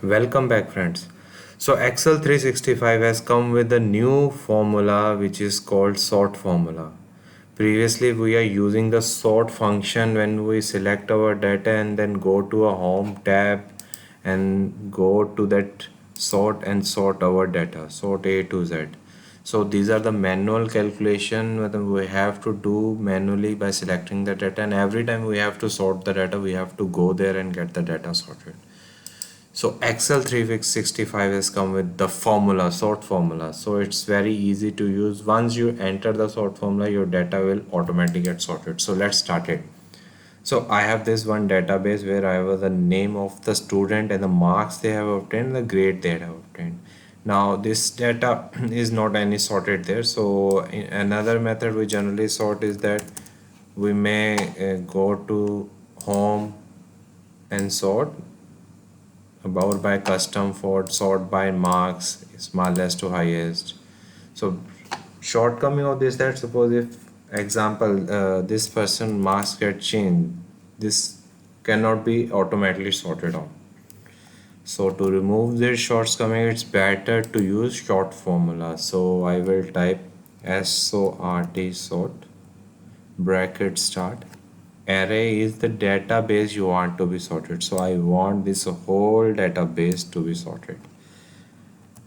Welcome back, friends. So Excel 365 has come with a new formula which is called sort formula. Previously we are using the sort function when we select our data and then go to a home tab and go to that sort and sort our data, sort A to Z. So these are the manual calculation that we have to do manually by selecting the data, and every time we have to sort the data we have to go there and get the data sorted. So Excel 365 has come with the formula, sort formula. So it's very easy to use. Once you enter the sort formula, your data will automatically get sorted. So let's start it. So I have this one database where I have the name of the student and the marks they have obtained, the grade they have obtained. Now this data is not any sorted there. So another method we generally sort is that we may go to home and sort about by custom sort by marks smallest to highest. So shortcoming of this, that suppose if example this person marks get changed, this cannot be automatically sorted out. So to remove this shortcoming, it's better to use short formula. So I will type sort bracket start. Array is the database you want to be sorted, so I want this whole database to be sorted.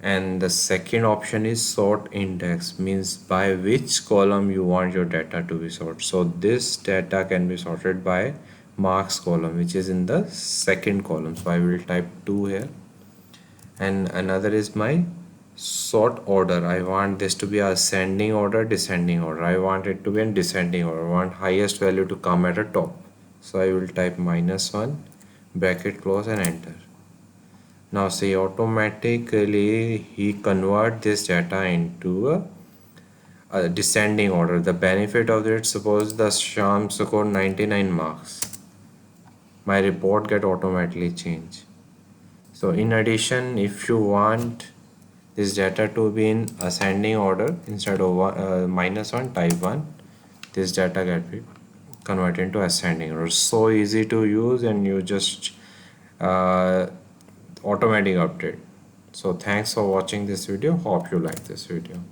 And the second option is sort index, means by which column you want your data to be sorted. So this data can be sorted by marks column, which is in the second column. So I will type 2 here. And another is my sort order. I want this to be ascending order, descending order. I want it to be in descending order. I want highest value to come at the top. So I will type -1 bracket close and enter. Now see, automatically he convert this data into a descending order. The benefit of it, suppose the Sham scored 99 marks, my report get automatically changed. So in addition, if you want this data to be in ascending order, instead of -1 type 1, this data get be converted into ascending order. So easy to use, and you just uh, automatic update. So thanks for watching this video. Hope you like this video.